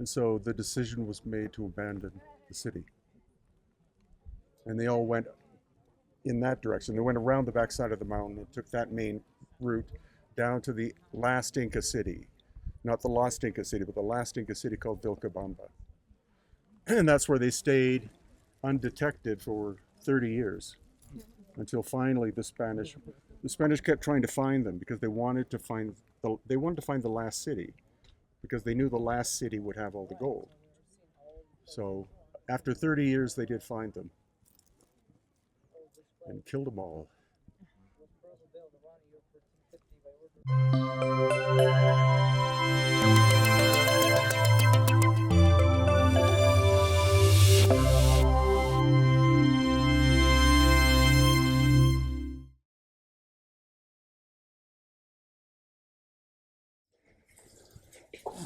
And so the decision was made to abandon the city. And they all went in that direction. They went around the backside of the mountain and took that main route down to the last Inca city. Not the lost Inca city, but the last Inca city called Vilcabamba. And that's where they stayed undetected for 30 years until finally the Spanish kept trying to find them because they wanted to find the last city because they knew the last city would have all the gold. So after 30 years, they did find them and killed them all.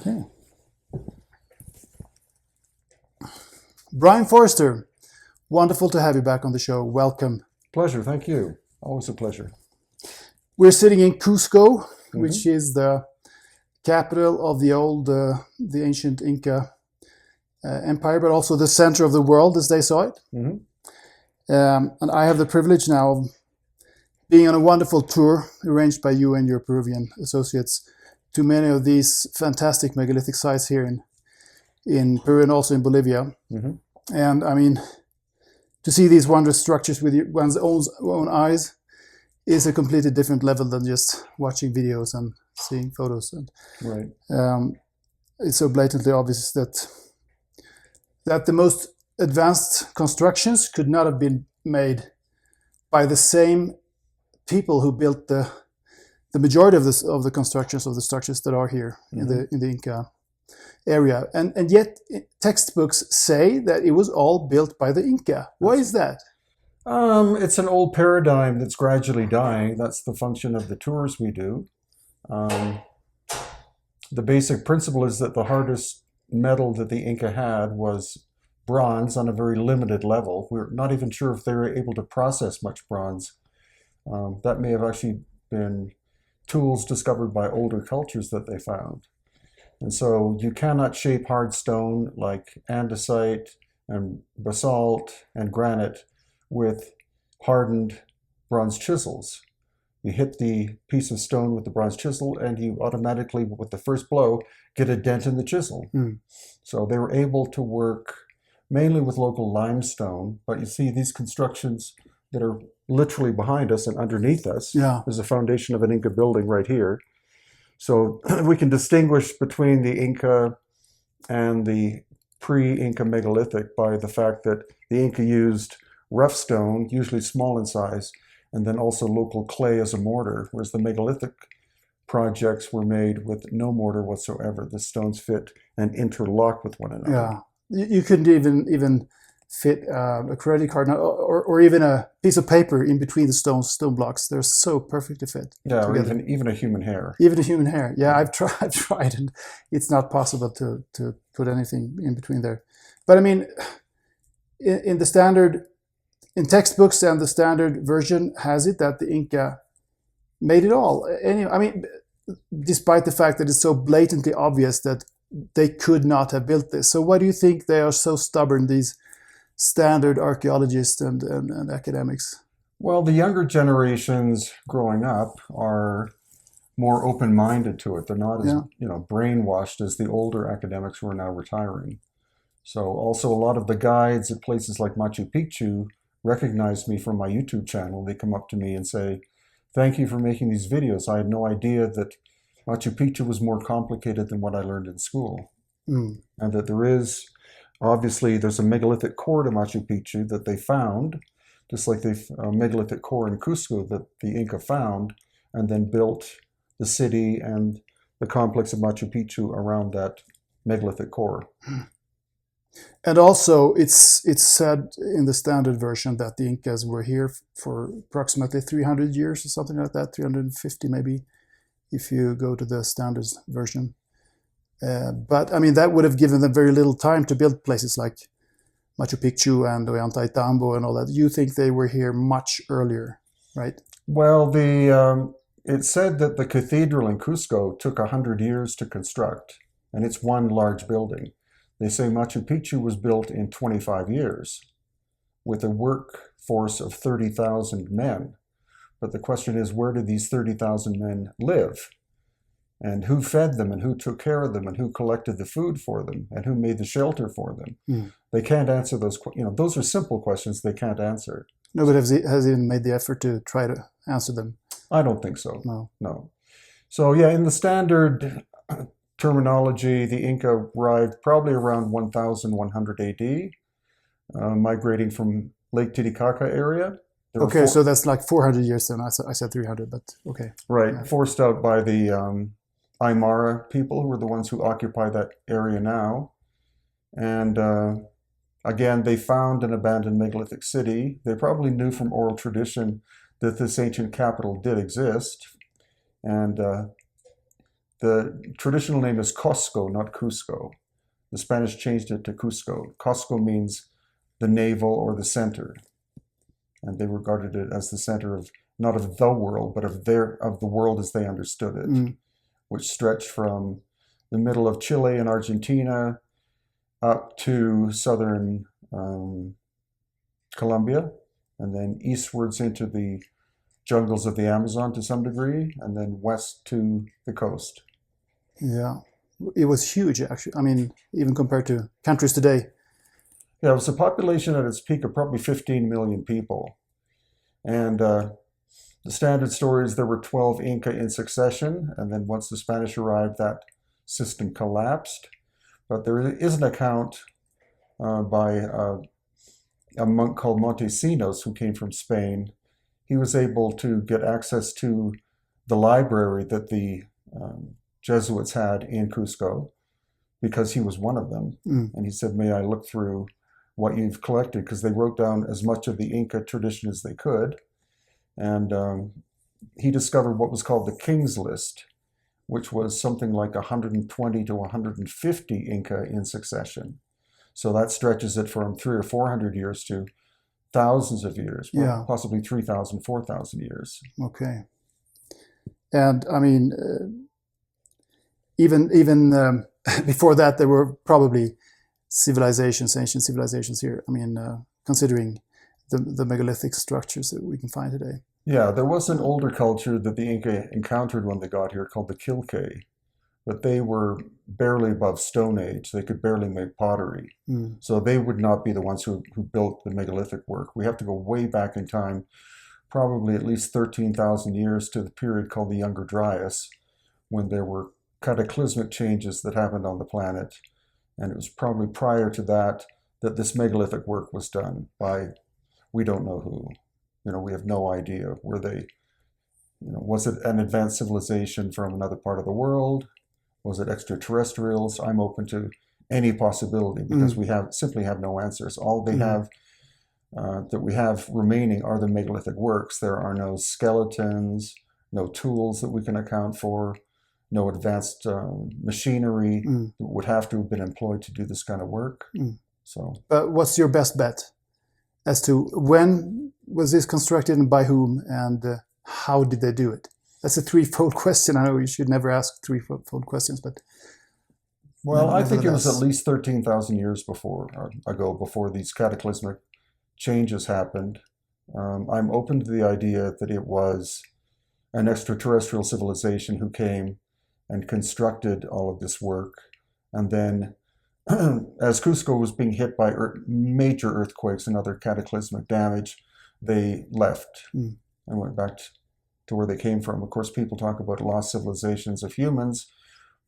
Okay. Brien Foerster, wonderful to have you back on the show. Welcome. Pleasure, thank you. Always a pleasure. We're sitting in Cusco, which is the capital of the ancient Inca empire, but also the center of the world as they saw it. And I have the privilege now of being on a wonderful tour arranged by you and your Peruvian associates to many of these fantastic megalithic sites here in Peru and also in Bolivia. And I mean, to see these wondrous structures with one's own eyes is a completely different level than just watching videos and seeing photos. And right. It's so blatantly obvious that the most advanced constructions could not have been made by the same people who built the majority of the constructions of the structures that are here in the Inca area, and yet textbooks say that it was all built by the Inca. Why is that? It's an old paradigm that's gradually dying. That's the function of the tours we do. The basic principle is that the hardest metal that the Inca had was bronze on a very limited level. We're not even sure if they were able to process much bronze. That may have actually been tools discovered by older cultures that they found. And so you cannot shape hard stone like andesite and basalt and granite with hardened bronze chisels. You hit the piece of stone with the bronze chisel and you automatically, with the first blow, get a dent in the chisel. So they were able to work mainly with local limestone, but you see these constructions that are literally behind us and underneath us. There's a foundation of an Inca building right here. So we can distinguish between the Inca and the pre-Inca megalithic by the fact that the Inca used rough stone, usually small in size, and then also local clay as a mortar, whereas the megalithic projects were made with no mortar whatsoever. The stones fit and interlock with one another. You couldn't even fit a credit card or even a piece of paper in between the stone blocks. They're so perfectly fit. Yeah, together. or even a human hair. Even a human hair. Yeah, I've tried, and it's not possible to put anything in between there. But I mean, in the standard, in textbooks and the standard version has it that the Inca made it all. Anyway, I mean, despite the fact that it's so blatantly obvious that they could not have built this. So why do you think they are so stubborn, these standard archaeologists and academics? Well, the younger generations growing up are more open-minded to it. They're not as brainwashed as the older academics who are now retiring. So also a lot of the guides at places like Machu Picchu recognize me from my YouTube channel. They come up to me and say, "Thank you for making these videos. I had no idea that Machu Picchu was more complicated than what I learned in school." And that there's a megalithic core to Machu Picchu that they found, just like the megalithic core in Cusco that the Inca found, and then built the city and the complex of Machu Picchu around that megalithic core. And also, it's said in the standard version that the Incas were here for approximately 300 years or something like that, 350 maybe, if you go to the standard version. But I mean, that would have given them very little time to build places like Machu Picchu and Ollantaytambo and all that. You think they were here much earlier, right? Well, it's said that the cathedral in Cusco took 100 years to construct, and it's one large building. They say Machu Picchu was built in 25 years with a workforce of 30,000 men. But the question is, where did these 30,000 men live? And who fed them, and who took care of them, and who collected the food for them, and who made the shelter for them? They can't answer those. Those are simple questions they can't answer. Nobody has even made the effort to try to answer them. I don't think so. No. So yeah, in the standard terminology, the Inca arrived probably around 1100 AD, migrating from Lake Titicaca area. Okay, so that's like 400 years then. I said 300, but okay. Right, Yeah. forced out by the Aymara people, who are the ones who occupy that area now. And again, they found an abandoned megalithic city. They probably knew from oral tradition that this ancient capital did exist. And the traditional name is Cusco, not Cusco. The Spanish changed it to Cusco. Cusco means the navel or the center. And they regarded it as the center of, not of the world, but of the world as they understood it, which stretched from the middle of Chile and Argentina up to southern Colombia, and then eastwards into the jungles of the Amazon to some degree, and then west to the coast. Yeah, it was huge, actually. I mean, even compared to countries today. Yeah, it was a population at its peak of probably 15 million people. And the standard story is there were 12 Inca in succession, and then once the Spanish arrived, that system collapsed. But there is an account by a monk called Montesinos, who came from Spain. He was able to get access to the library that the Jesuits had in Cusco, because he was one of them. And he said, may I look through what you've collected? Because they wrote down as much of the Inca tradition as they could. And he discovered what was called the King's List, which was something like 120 to 150 Inca in succession. So that stretches it from 300 or 400 years to thousands of years, possibly 3,000, 4,000 years. Okay. And I mean, even before that, there were probably civilizations, ancient civilizations here. I mean, considering the megalithic structures that we can find today. Yeah, there was an older culture that the Inca encountered when they got here called the Quilque, but they were barely above Stone Age. They could barely make pottery. So they would not be the ones who built the megalithic work. We have to go way back in time, probably at least 13,000 years, to the period called the Younger Dryas, when there were cataclysmic changes that happened on the planet. And it was probably prior to that this megalithic work was done by, we don't know who. We have no idea. Were they, was it an advanced civilization from another part of the world? Was it extraterrestrials? I'm open to any possibility, because we simply have no answers. All they have that we have remaining are the megalithic works. There are no skeletons, no tools that we can account for, no advanced machinery that would have to have been employed to do this kind of work. So, what's your best bet as to when was this constructed and by whom, and how did they do it? That's a threefold question. I know you should never ask threefold questions, but well, I think it was at least 13,000 years before these cataclysmic changes happened. I'm open to the idea that it was an extraterrestrial civilization who came and constructed all of this work, and then as Cusco was being hit by major earthquakes and other cataclysmic damage, they left and went back to where they came from. Of course, people talk about lost civilizations of humans,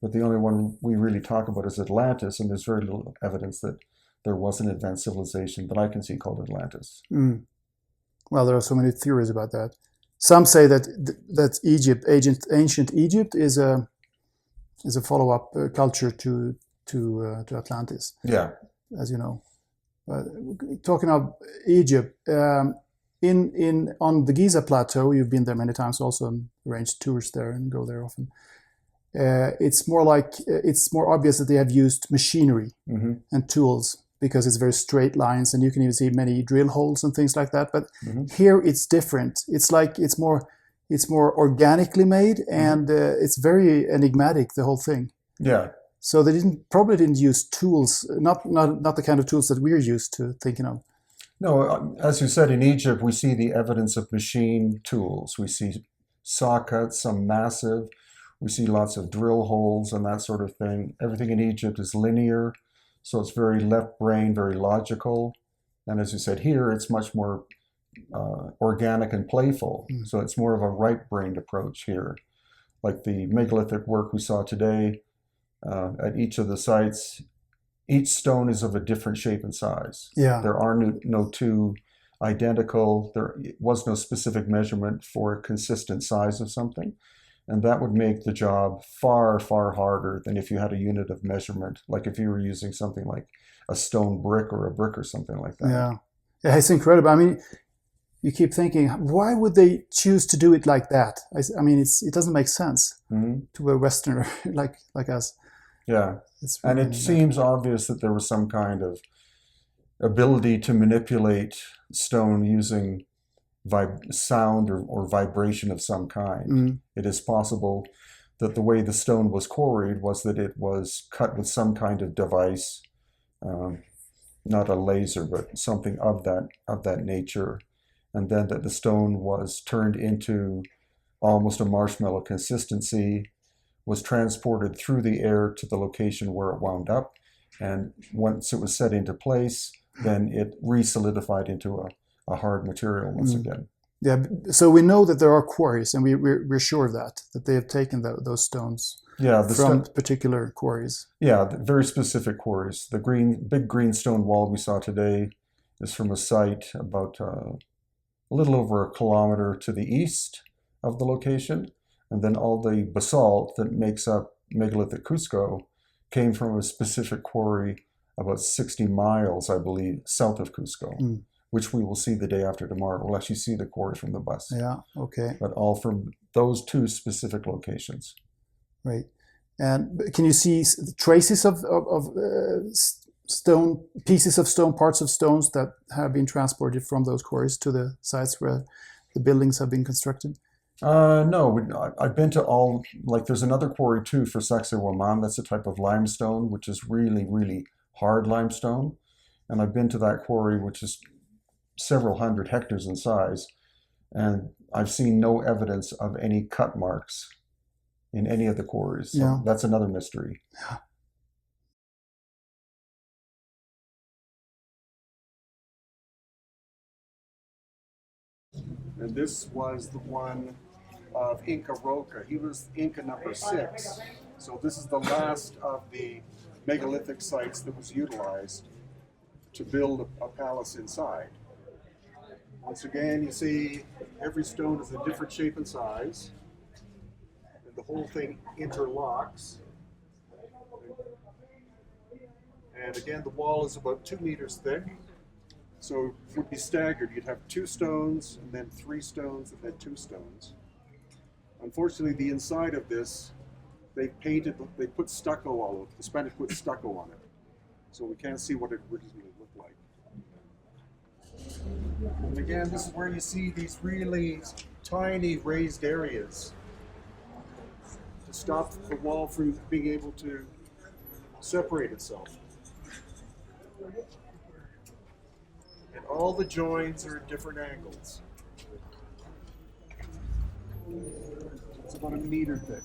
but the only one we really talk about is Atlantis, and there's very little evidence that there was an advanced civilization that I can see called Atlantis. Well, there are so many theories about that. Some say that Egypt, ancient Egypt, is a follow-up culture to Atlantis. Yeah, as you know. Talking of Egypt, on the Giza Plateau, you've been there many times, also arranged tours there and go there often. It's more obvious that they have used machinery and tools, because it's very straight lines, and you can even see many drill holes and things like that. But here it's different. It's like it's more organically made, and it's very enigmatic, the whole thing. Yeah. So they probably didn't use tools, not the kind of tools that we're used to thinking of. No, as you said, in Egypt, we see the evidence of machine tools. We see saw cuts, some massive. We see lots of drill holes and that sort of thing. Everything in Egypt is linear, so it's very left brain, very logical. And as you said, here it's much more organic and playful. So it's more of a right-brained approach here. Like the megalithic work we saw today, at each of the sites, each stone is of a different shape and size. Yeah. There are no two identical. There was no specific measurement for a consistent size of something. And that would make the job far, far harder than if you had a unit of measurement, like if you were using something like a stone brick or a brick or something like that. Yeah, it's incredible. I mean, you keep thinking, why would they choose to do it like that? I mean, it doesn't make sense to a Westerner like us. Yeah, It's and really it seems obvious that there was some kind of ability to manipulate stone using sound or vibration of some kind. It is possible that the way the stone was quarried was that it was cut with some kind of device, not a laser, but something of that nature, and then that the stone was turned into almost a marshmallow consistency, was transported through the air to the location where it wound up, and once it was set into place, then it re-solidified into a hard material once again. Yeah, so we know that there are quarries, and we're sure of that they have taken those stones from particular quarries. Yeah, very specific quarries. The big green stone wall we saw today is from a site about a little over a kilometer to the east of the location, and then all the basalt that makes up megalithic Cusco came from a specific quarry about 60 miles, I believe, south of Cusco, which we will see the day after tomorrow. We'll actually see the quarry from the bus. Yeah, okay. But all from those two specific locations. Right. And can you see traces of stone, pieces of stone, parts of stones that have been transported from those quarries to the sites where the buildings have been constructed? No, I've been to all, like there's another quarry too for Sacsayhuaman. That's a type of limestone, which is really, really hard limestone. And I've been to that quarry, which is several hundred hectares in size. And I've seen no evidence of any cut marks in any of the quarries. So that's another mystery. Yeah. And this was the one of Inca Roca. He was Inca number 6. So this is the last of the megalithic sites that was utilized to build a palace inside. Once again, you see every stone is a different shape and size. And the whole thing interlocks. And again, the wall is about 2 meters thick. So it would be staggered. You'd have 2 stones, and then 3 stones, and then 2 stones. Unfortunately, the inside of this, they put stucco all over. The Spanish put stucco on it. So we can't see what it originally looked like. And again, this is where you see these really tiny raised areas to stop the wall from being able to separate itself. And all the joins are at different angles. It's about 1 meter thick.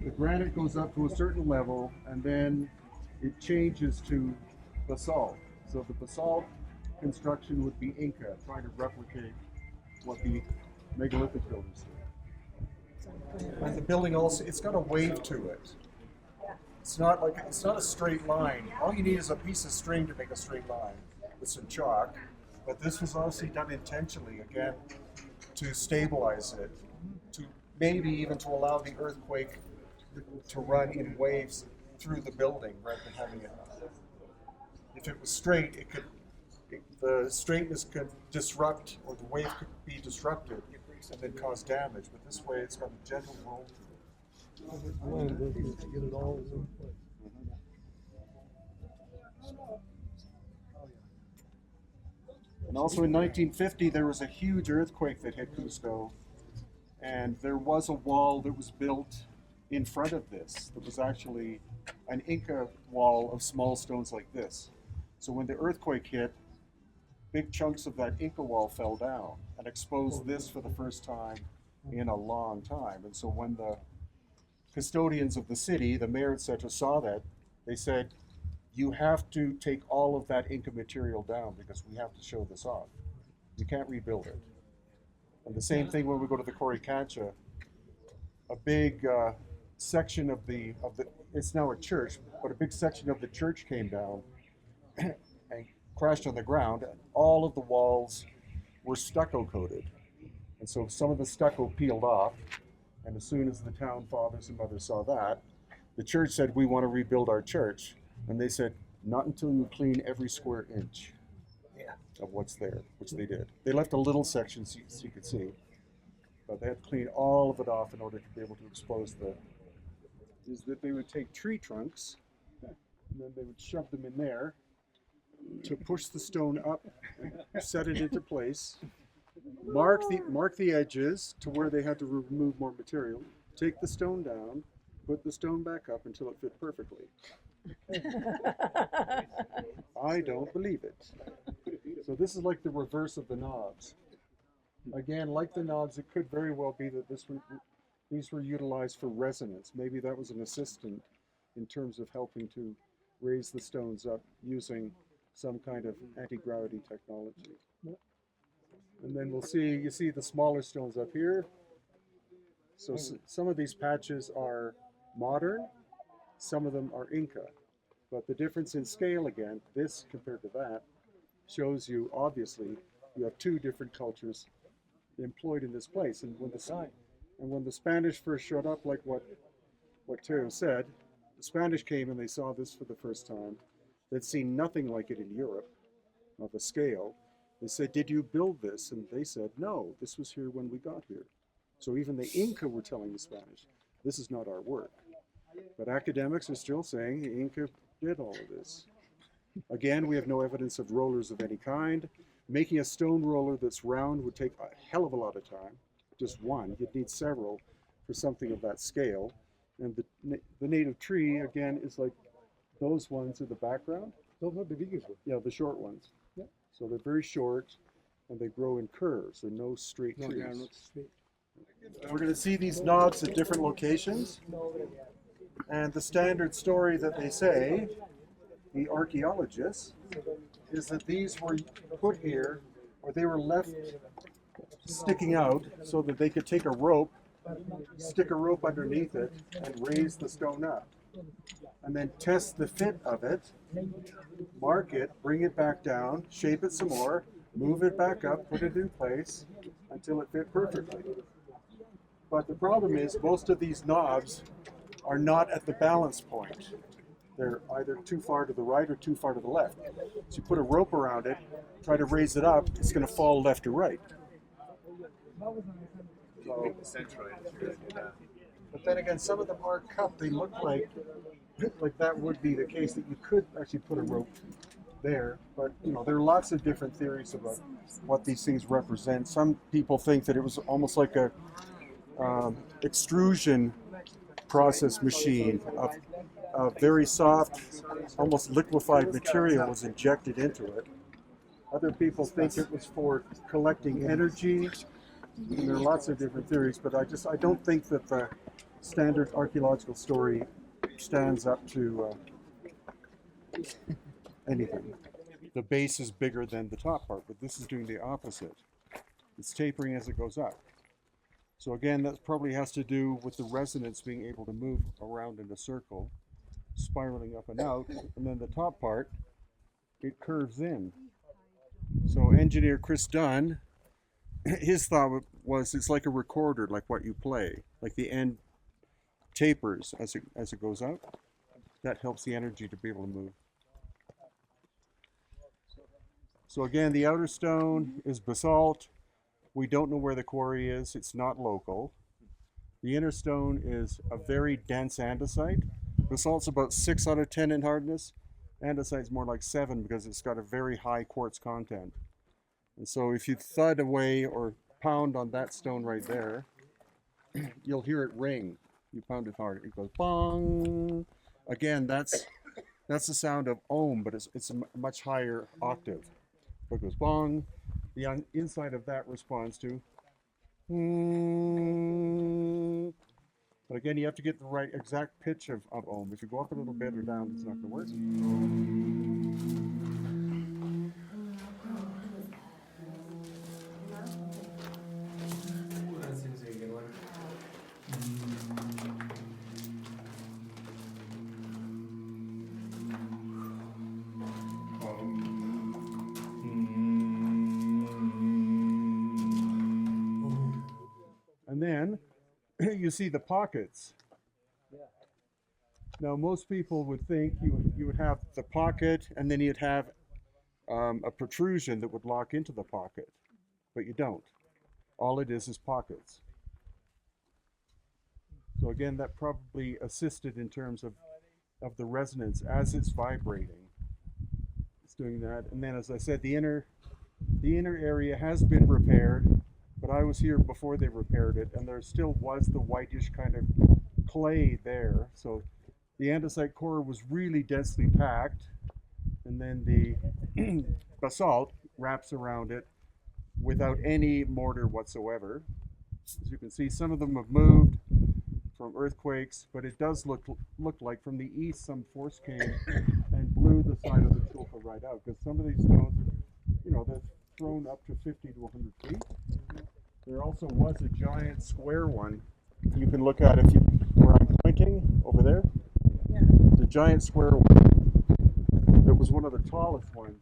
The granite goes up to a certain level, and then it changes to basalt. So the basalt construction would be Inca, trying to replicate what the megalithic builders did. And the building also, it's got a wave to it. It's not a straight line. All you need is a piece of string to make a straight line with some chalk. But this was obviously done intentionally, again, to stabilize it, to maybe even to allow the earthquake to run in waves through the building rather than having it. If it was straight, the straightness could disrupt, or the wave could be disrupted and then cause damage. But this way, it's got a gentle roll. And also in 1950, there was a huge earthquake that hit Cusco, and there was a wall that was built in front of this. That was actually an Inca wall of small stones like this. So when the earthquake hit, big chunks of that Inca wall fell down and exposed this for the first time in a long time. And so when the custodians of the city, the mayor, etc., saw that, they said, you have to take all of that Inca material down because we have to show this off. You can't rebuild it. And the same thing when we go to the Coricancha, a big section of the, it's now a church, but a big section of the church came down and crashed on the ground. All of the walls were stucco coated. And so some of the stucco peeled off. And as soon as the town fathers and mothers saw that, the church said, we want to rebuild our church. And they said, not until you clean every square inch of what's there, which they did. They left a little section so you could see, but they had to clean all of it off in order to be able to expose is that they would take tree trunks and then they would shove them in there to push the stone up, set it into place, mark the edges to where they had to remove more material, take the stone down, put the stone back up until it fit perfectly. I don't believe it. So this is like the reverse of the knobs. Again, like the knobs, it could very well be that these were utilized for resonance. Maybe that was an assistant in terms of helping to raise the stones up using some kind of anti-gravity technology. And then you see the smaller stones up here. So some of these patches are modern, some of them are Inca. But the difference in scale, again, this compared to that, shows you, obviously, you have two different cultures employed in this place. And when the Spanish first showed up, like what Teo said, the Spanish came and they saw this for the first time. They'd seen nothing like it in Europe, of a scale. They said, did you build this? And they said, no, this was here when we got here. So even the Inca were telling the Spanish, this is not our work. But academics are still saying the Inca did all of this. Again, we have no evidence of rollers of any kind. Making a stone roller that's round would take a hell of a lot of time. Just one. You'd need several for something of that scale. And the native tree, again, is like those ones in the background. Those are the biggest ones. Yeah, the short ones. Yeah. So they're very short and they grow in curves. They're no straight No, trees. they are not straight. We're going to see these knobs at different locations. And the standard story that they say, the archaeologists, is that these were put here, or they were left sticking out so that they could take a rope, stick a rope underneath it, and raise the stone up. And then test the fit of it, mark it, bring it back down, shape it some more, move it back up, put it in place until it fit perfectly. But the problem is most of these knobs are not at the balance point. They're either too far to the right or too far to the left. So you put a rope around it, try to raise it up, it's going to fall left or right. So, but then again, some of them are cut. They look like that would be the case, that you could actually put a rope there. But there are lots of different theories about what these things represent. Some people think that it was almost like a extrusion process machine of very soft, almost liquefied material was injected into it. Other people think it was for collecting energy. And there are lots of different theories, but I don't think that the standard archaeological story stands up to anything. The base is bigger than the top part, but this is doing the opposite. It's tapering as it goes up. So again, that probably has to do with the resonance being able to move around in a circle, spiraling up and out, and then the top part, it curves in. So engineer Chris Dunn, his thought was it's like a recorder, like what you play, like the end tapers as it goes out. That helps the energy to be able to move. So again, the outer stone is basalt. We don't know where the quarry is. It's not local. The inner stone is a very dense andesite. Basalt's about 6 out of 10 in hardness. Andesite's more like 7 because it's got a very high quartz content. And so if you thud away or pound on that stone right there, you'll hear it ring. You pound it hard, it goes bong. Again, that's the sound of ohm, but it's a much higher octave. So it goes bong. The inside of that responds to. But again, you have to get the right exact pitch of ohm. If you go up a little bit or down, it's not going to work. And then you see the pockets. Now, most people would think you would have the pocket, and then you'd have a protrusion that would lock into the pocket, but you don't. All it is pockets. So again, that probably assisted in terms of the resonance as it's vibrating. It's doing that, and then, as I said, the inner area has been repaired. But I was here before they repaired it, and there still was the whitish kind of clay there. So the andesite core was really densely packed, and then the basalt wraps around it without any mortar whatsoever. As you can see, some of them have moved from earthquakes, but it does look like from the east some force came and blew the side of the chulpa right out, because some of these stones are, they're thrown up to 50 to 100 feet. There also was a giant square one. You can look at where I'm pointing over there. Yeah. The giant square one. It was one of the tallest ones.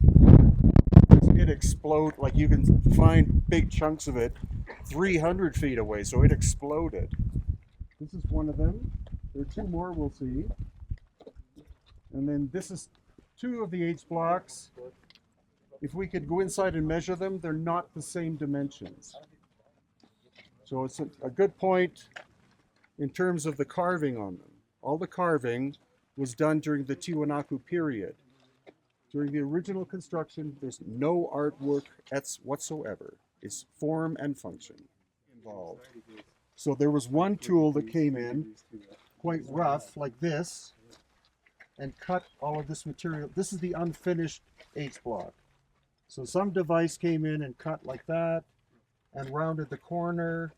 It exploded, like you can find big chunks of it 300 feet away, so it exploded. This is one of them. There are two more we'll see. And then this is two of the H blocks. If we could go inside and measure them, they're not the same dimensions. So it's a good point in terms of the carving on them. All the carving was done during the Tiwanaku period. During the original construction, there's no artwork whatsoever. It's form and function involved. So there was one tool that came in, quite rough, like this, and cut all of this material. This is the unfinished H block. So some device came in and cut like that, and rounded the corner,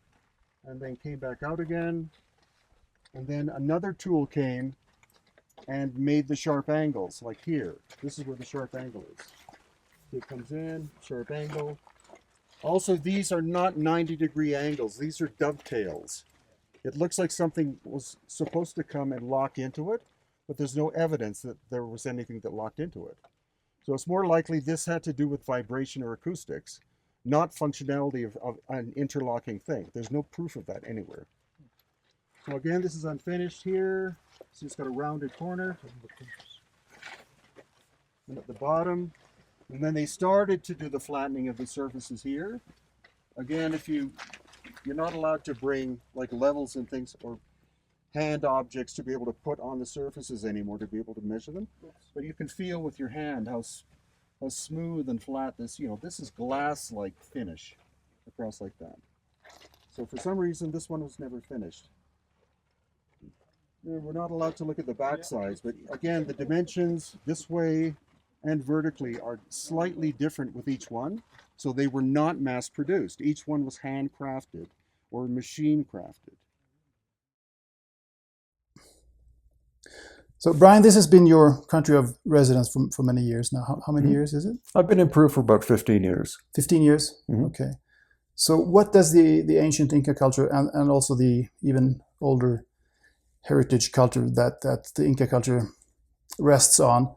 and then came back out again. And then another tool came and made the sharp angles, like here. This is where the sharp angle is. It comes in, sharp angle. Also, these are not 90-degree angles. These are dovetails. It looks like something was supposed to come and lock into it, but there's no evidence that there was anything that locked into it. So it's more likely this had to do with vibration or acoustics, not functionality of an interlocking thing. There's no proof of that anywhere. So again, this is unfinished here. So it's got a rounded corner. And at the bottom. And then they started to do the flattening of the surfaces here. Again, you're not allowed to bring like levels and things or hand objects to be able to put on the surfaces anymore to be able to measure them. But you can feel with your hand how smooth and flat this is glass-like finish across like that. So for some reason, this one was never finished. We're not allowed to look at the back sides, but again, the dimensions this way and vertically are slightly different with each one. So they were not mass produced. Each one was handcrafted or machine crafted. So, Brien, this has been your country of residence for many years now. How many years is it? I've been in Peru for about 15 years. 15 years? Mm-hmm. Okay. So what does the ancient Inca culture and also the even older heritage culture that the Inca culture rests on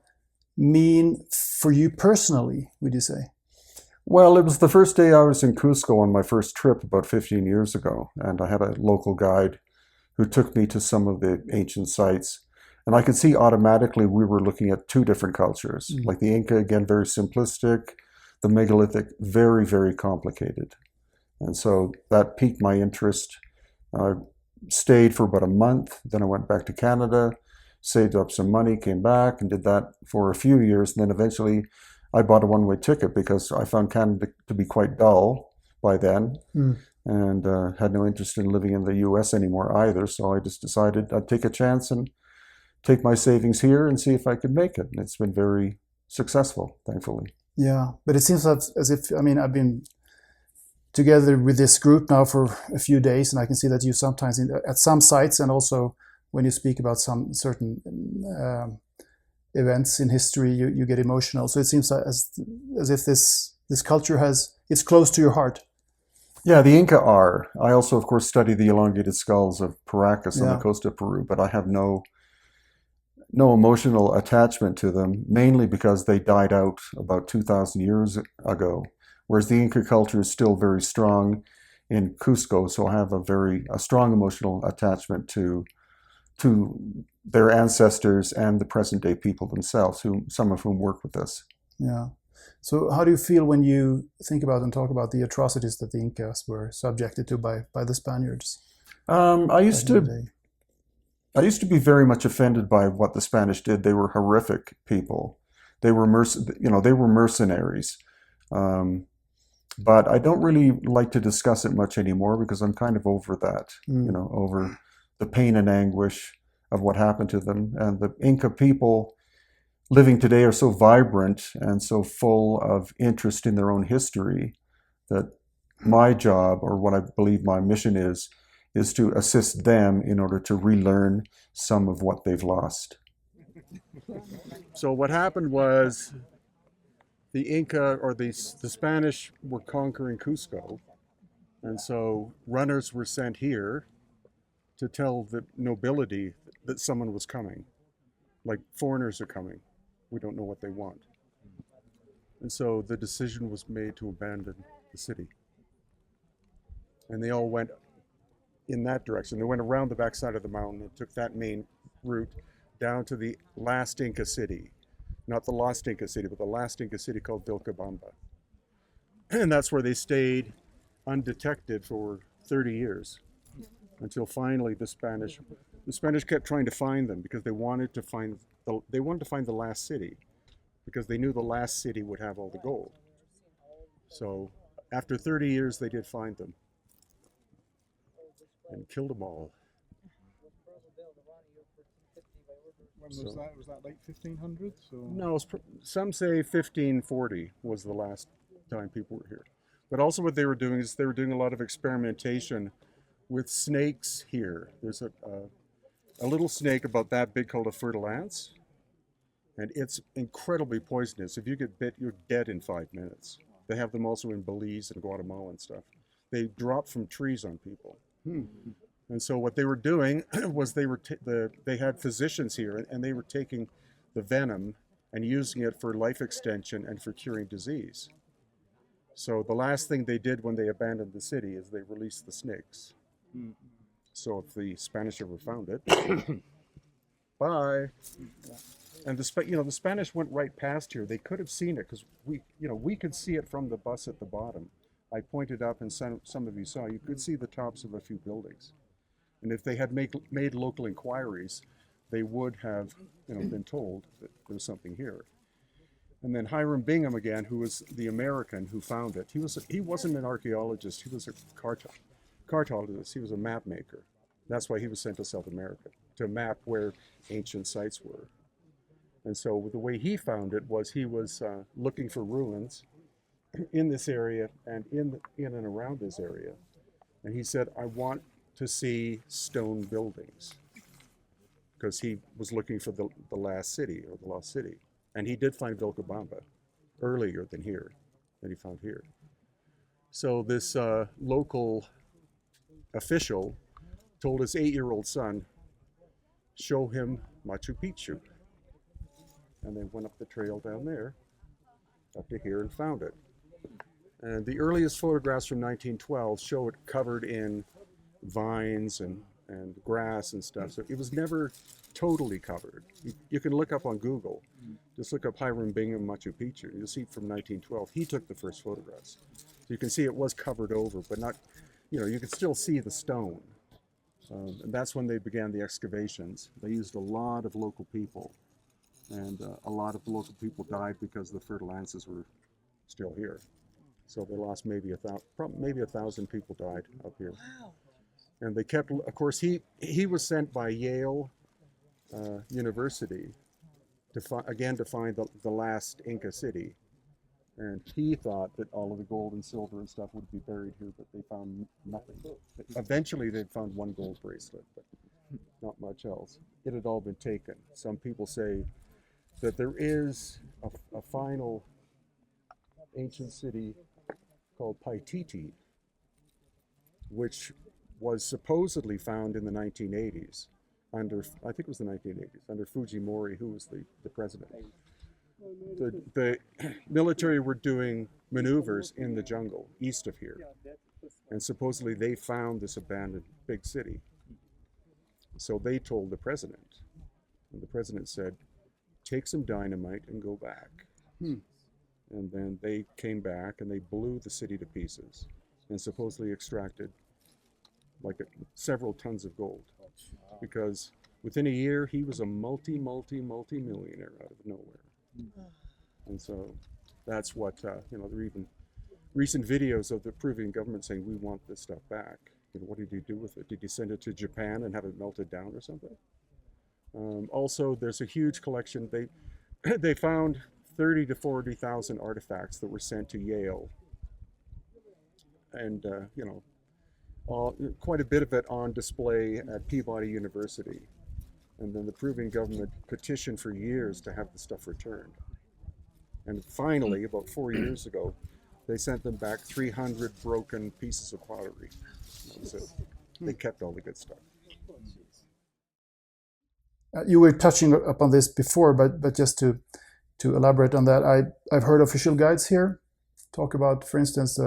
mean for you personally, would you say? Well, it was the first day I was in Cusco on my first trip about 15 years ago, and I had a local guide who took me to some of the ancient sites. And I could see automatically we were looking at two different cultures. Mm-hmm. Like the Inca, again, very simplistic. The Megalithic, very, very complicated. And so that piqued my interest. I stayed for about a month. Then I went back to Canada, saved up some money, came back and did that for a few years. And then eventually I bought a one-way ticket because I found Canada to be quite dull by then, and had no interest in living in the U.S. anymore either. So I just decided I'd take a chance and take my savings here and see if I could make it. And it's been very successful, thankfully. Yeah, but it seems as if, I mean, I've been together with this group now for a few days, and I can see that you sometimes at some sites, and also when you speak about some certain events in history, you get emotional. So it seems as if this culture it's close to your heart. Yeah, the Inca are. I also, of course, study the elongated skulls of Paracas on the coast of Peru, but I have no emotional attachment to them, mainly because they died out about 2,000 years ago, whereas the Inca culture is still very strong in Cusco, so I have a strong emotional attachment to their ancestors and the present day people themselves, some of whom work with us. Yeah. So how do you feel when you think about and talk about the atrocities that the Incas were subjected to by the Spaniards? I used to be very much offended by what the Spanish did. They were horrific people. They were mercenaries. But I don't really like to discuss it much anymore because I'm kind of over that, over the pain and anguish of what happened to them. And the Inca people living today are so vibrant and so full of interest in their own history that my job, or what I believe my mission is to assist them in order to relearn some of what they've lost. So what happened was the Inca, or the Spanish, were conquering Cusco, and so runners were sent here to tell the nobility that someone was coming, like foreigners are coming. We don't know what they want. And so the decision was made to abandon the city. And they all went in that direction. They went around the backside of the mountain and took that main route down to the last Inca city. Not the lost Inca city, but the last Inca city called Vilcabamba. And that's where they stayed undetected for 30 years until finally the Spanish kept trying to find them because they wanted to find the last city, because they knew the last city would have all the gold. So after 30 years, they did find them and killed them all. When was that? Was that late 1500s? Or? No, some say 1540 was the last time people were here. But also what they were doing is they were doing a lot of experimentation with snakes here. There's a little snake about that big called a fertile ants, and it's incredibly poisonous. If you get bit, you're dead in 5 minutes. They have them also in Belize and Guatemala and stuff. They drop from trees on people. And so what they were doing was they had physicians here, and they were taking the venom and using it for life extension and for curing disease. So the last thing they did when they abandoned the city is they released the snakes. So if the Spanish ever found it, bye. And the Spanish went right past here. They could have seen it because we could see it from the bus at the bottom. I pointed up, and some of you saw. You could see the tops of a few buildings. And if they had made local inquiries, they would have been told that there was something here. And then Hiram Bingham again, who was the American who found it. He wasn't an archaeologist. He was a cartologist. He was a map maker. That's why he was sent to South America to map where ancient sites were. And so the way he found it was he was looking for ruins in this area and in and around this area. And he said, I want to see stone buildings, because he was looking for the last city, or the lost city. And he did find Vilcabamba earlier than he found here. So this local official told his 8-year-old son, show him Machu Picchu. And they went up the trail down there, up to here, and found it. And the earliest photographs from 1912 show it covered in vines and grass and stuff. So it was never totally covered. You can look up on Google. Just look up Hiram Bingham Machu Picchu. You'll see from 1912. He took the first photographs. So you can see it was covered over, but not, you can still see the stone. And that's when they began the excavations. They used a lot of local people And a lot of the local people died because the fertile answers were still here. So they lost maybe maybe 1,000 people died up here. Wow. And they kept, of course, he was sent by Yale University to find the last Inca city. And he thought that all of the gold and silver and stuff would be buried here, but they found nothing. Eventually they found one gold bracelet, but not much else. It had all been taken. Some people say that there is a final ancient city called Paititi, which was supposedly found in the 1980s under, I think it was the 1980s, under Fujimori, who was the president. The military were doing maneuvers in the jungle east of here, and supposedly they found this abandoned big city. So they told the president, and the president said, take some dynamite and go back. And then they came back and they blew the city to pieces and supposedly extracted like several tons of gold, because within a year he was a multi-millionaire out of nowhere. And so that's what, there are even recent videos of the Peruvian government saying, we want this stuff back. What did he do with it? Did he send it to Japan and have it melted down or something? Also, there's a huge collection. They found 30 to 40,000 artifacts that were sent to Yale. And, quite a bit of it on display at Peabody University. And then the Peruvian government petitioned for years to have the stuff returned. And finally, about 4 years ago, they sent them back 300 broken pieces of pottery. That was it. They kept all the good stuff. You were touching upon this before, but just to elaborate on that, I've heard official guides here talk about, for instance,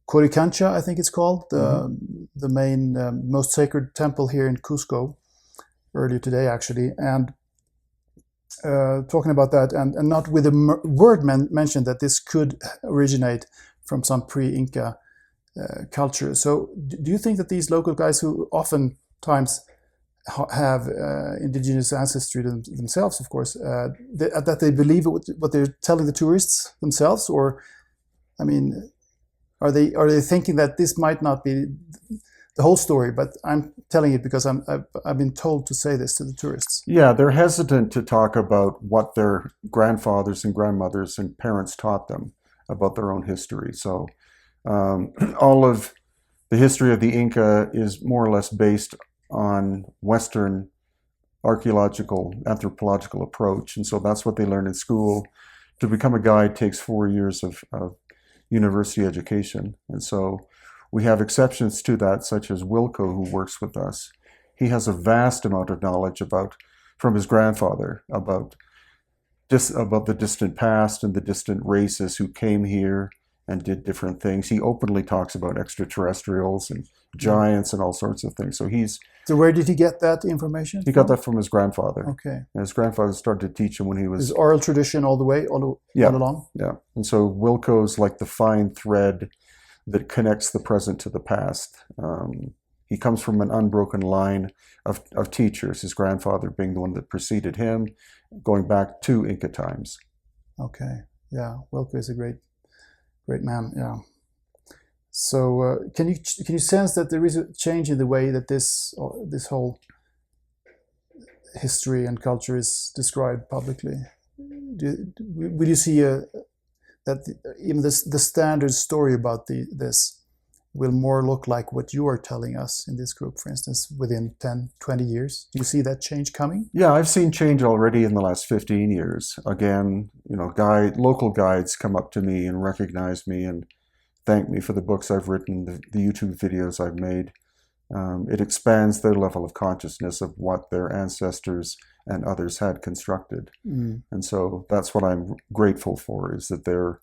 Coricancha, I think it's called, the main, most sacred temple here in Cusco, earlier today actually, and talking about that, and not with a word mentioned that this could originate from some pre-Inca culture. So do you think that these local guys, who oftentimes have indigenous ancestry themselves, of course, that they believe what they're telling the tourists themselves, or, I mean, are they thinking that this might not be the whole story, but I'm telling it because I've been told to say this to the tourists? Yeah, they're hesitant to talk about what their grandfathers and grandmothers and parents taught them about their own history. So all of the history of the Inca is more or less based on Western archaeological, anthropological approach. And so that's what they learn in school. To become a guide takes 4 years of university education. And so we have exceptions to that, such as Wilco, who works with us. He has a vast amount of knowledge from his grandfather about the distant past and the distant races who came here and did different things. He openly talks about extraterrestrials and giants and all sorts of things. So where did he get that information? He got that from his grandfather. Okay. And his grandfather started to teach him when he was... His oral tradition all along? Yeah. And so Wilco's like the fine thread that connects the present to the past. He comes from an unbroken line of teachers, his grandfather being the one that preceded him, going back to Inca times. Okay. Yeah. Wilco is a great man. Yeah. So can you sense that there is a change in the way that this whole history and culture is described publicly? Will you see that even the standard story about this will more look like what you are telling us in this group, for instance, within 10, 20 years? Do you see that change coming? Yeah, I've seen change already in the last 15 years. Again, local guides come up to me and recognize me and thank me for the books I've written, the YouTube videos I've made. It expands their level of consciousness of what their ancestors and others had constructed. And so that's what I'm grateful for, is that they're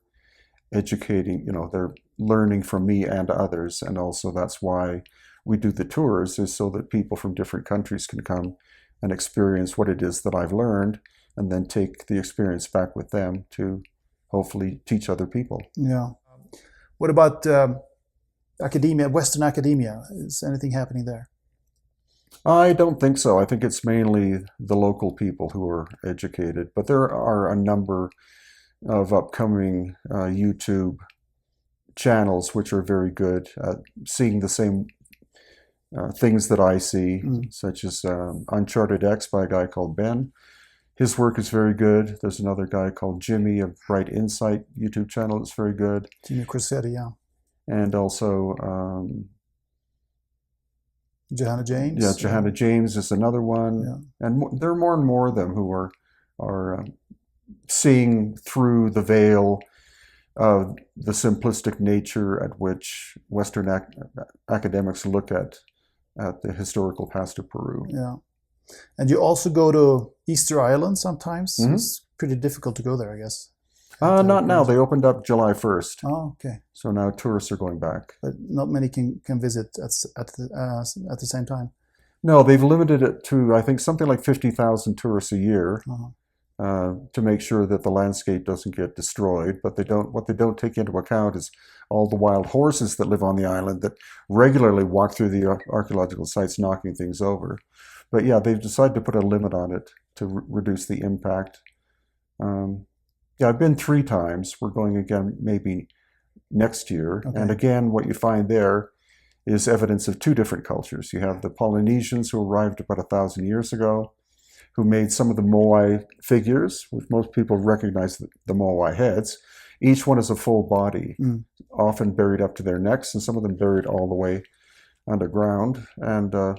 educating, they're learning from me and others. And also that's why we do the tours, is so that people from different countries can come and experience what it is that I've learned, and then take the experience back with them to hopefully teach other people. Yeah. What about academia, Western academia? Is anything happening there? I don't think so. I think it's mainly the local people who are educated, but there are a number of upcoming YouTube channels which are very good at seeing the same things that I see, such as Uncharted X by a guy called Ben. His work is very good. There's another guy called Jimmy of Bright Insight YouTube channel that's very good. Jimmy Corsetti, yeah. And also, Johanna James. yeah, Johanna James is another one. Yeah. And there are more and more of them who are seeing through the veil of the simplistic nature at which Western academics look at the historical past of Peru. Yeah. And you also go to Easter Island sometimes. It's pretty difficult to go there, I guess. Not now. They opened up July 1st. Oh, okay. So now tourists are going back. But not many can visit at the same time. No, they've limited it to, I think, something like 50,000 tourists a year to make sure that the landscape doesn't get destroyed. But what they don't take into account is all the wild horses that live on the island that regularly walk through the archaeological sites, knocking things over. But yeah, they've decided to put a limit on it to reduce the impact. Yeah, I've been 3 times. We're going again maybe next year. Okay. And again, what you find there is evidence of 2 different cultures. You have the Polynesians who arrived about 1,000 years ago, who made some of the Moai figures, which most people recognize the Moai heads. Each one is a full body, often buried up to their necks, and some of them buried all the way underground. And the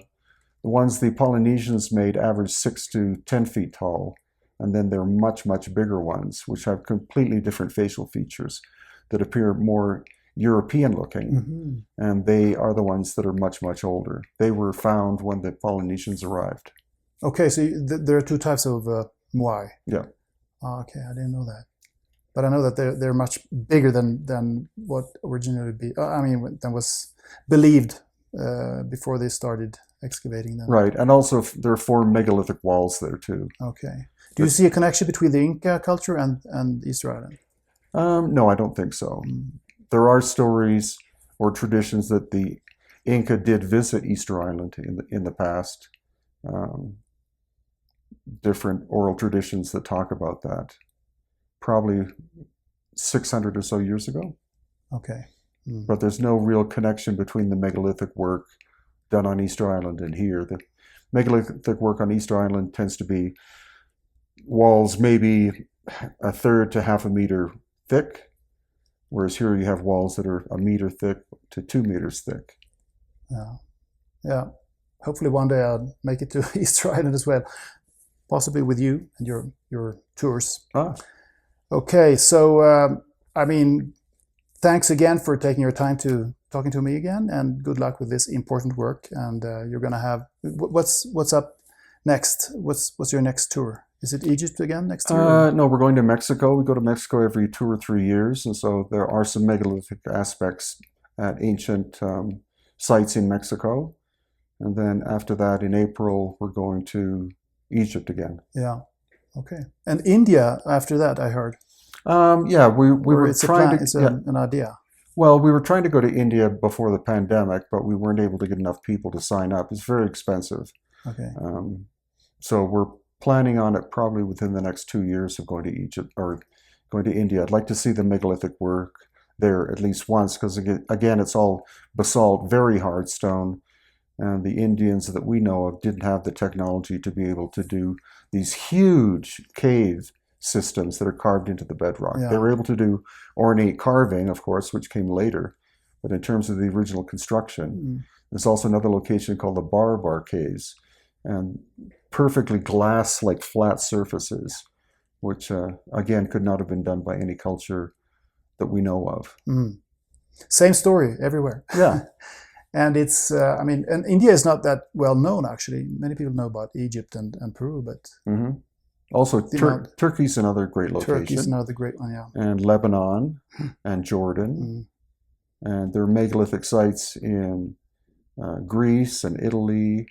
ones the Polynesians made average 6 to 10 feet tall. And then there are much, much bigger ones, which have completely different facial features that appear more European looking. And they are the ones that are much, much older. They were found when the Polynesians arrived. Okay, so there are 2 types of Moai. Yeah. Okay, I didn't know that. But I know that they're much bigger than what originally than was believed before they started excavating them. Right, and also there are 4 megalithic walls there too. Okay. Do you see a connection between the Inca culture and Easter Island? No, I don't think so. There are stories or traditions that the Inca did visit Easter Island in the past. Different oral traditions that talk about that. Probably 600 or so years ago. Okay. But there's no real connection between the megalithic work done on Easter Island and here. The megalithic work on Easter Island tends to be walls maybe 1/3 to 1/2 meter thick, whereas here you have walls that are 1 meter thick to 2 meters thick. Yeah. Hopefully one day I'll make it to Easter Island as well, possibly with you and your tours. Okay, so thanks again for taking your time to talking to me again, and good luck with this important work. And you're gonna have what's up next? What's your next tour? Is it Egypt again next year? No, we're going to Mexico. We go to Mexico every 2 or 3 years, and so there are some megalithic aspects at ancient sites in Mexico. And then after that, in April, we're going to Egypt again. Yeah. Okay. And India after that, I heard. Yeah, we were trying to. It's an idea. Well, we were trying to go to India before the pandemic, but we weren't able to get enough people to sign up. It's very expensive. Okay. So we're planning on it probably within the next 2 years of going to Egypt or going to India. I'd like to see the megalithic work there at least once, because again, it's all basalt, very hard stone. And the Indians that we know of didn't have the technology to be able to do these huge cave systems that are carved into the bedrock. Yeah. They were able to do ornate carving, of course, which came later. But in terms of the original construction, there's also another location called the Bar Caves, and perfectly glass-like flat surfaces, which again could not have been done by any culture that we know of. Same story everywhere. Yeah. And it's, and India is not that well known, actually. Many people know about Egypt and Peru, but... Also, Turkey's another great location. Turkey's another great one, yeah. And Lebanon and Jordan. And there are megalithic sites in Greece and Italy,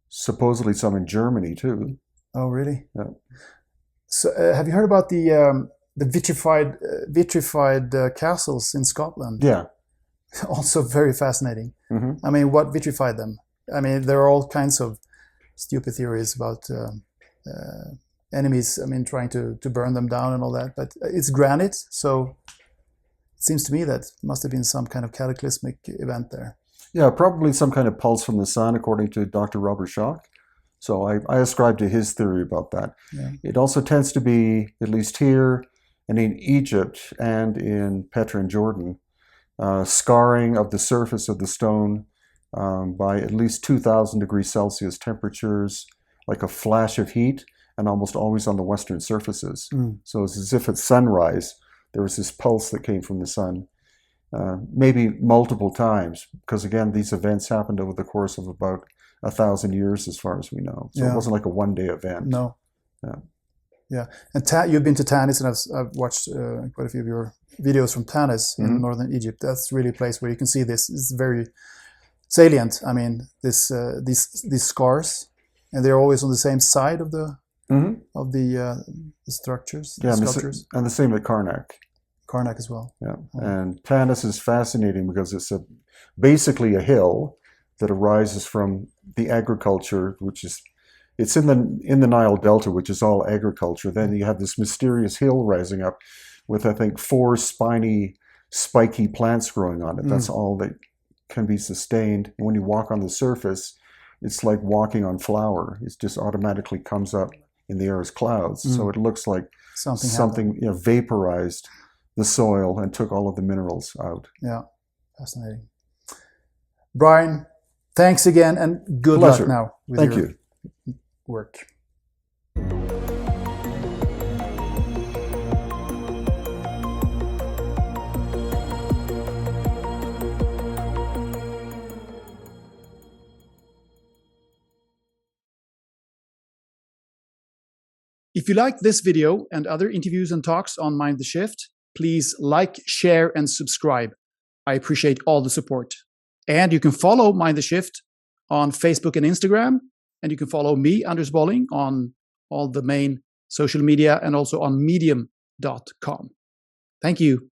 supposedly some in Germany, too. Oh, really? Yeah. So, have you heard about the vitrified castles in Scotland? Yeah. Also very fascinating. I mean, what vitrified them? I mean, there are all kinds of stupid theories about enemies. I mean, trying to burn them down and all that. But it's granite, so it seems to me that must have been some kind of cataclysmic event there. Yeah, probably some kind of pulse from the sun, according to Dr. Robert Schoch. So I ascribe to his theory about that. Yeah. It also tends to be, at least here and in Egypt and in Petra and Jordan, scarring of the surface of the stone by at least 2,000 degrees Celsius temperatures, like a flash of heat, and almost always on the western surfaces. So it's as if at sunrise, there was this pulse that came from the sun. Maybe multiple times, because again, these events happened over the course of about 1,000 years, as far as we know. So it wasn't like a one-day event. No. Yeah. Yeah. And you've been to Tanis, and I've watched quite a few of your videos from Tanis in northern Egypt. That's really a place where you can see this. It's very salient. I mean, these scars, and they're always on the same side of the structures, Yeah, sculptures. and the same at Karnak. Karnak as well. Yeah, and Tanis is fascinating because it's basically a hill that arises from the agriculture, it's in the Nile Delta, which is all agriculture. Then you have this mysterious hill rising up with, I think, 4 spiny, spiky plants growing on it. That's all that can be sustained. And when you walk on the surface, it's like walking on flour. It just automatically comes up in the air as clouds. So it looks like something vaporized the soil and took all of the minerals out. Yeah, fascinating. Brien, thanks again, and good Pleasure. luck now with Thank your you. work. If you like this video and other interviews and talks on Mind the Shift, please like, share, and subscribe. I appreciate all the support. And you can follow Mind the Shift on Facebook and Instagram. And you can follow me, Anders Bolling, on all the main social media and also on medium.com. Thank you.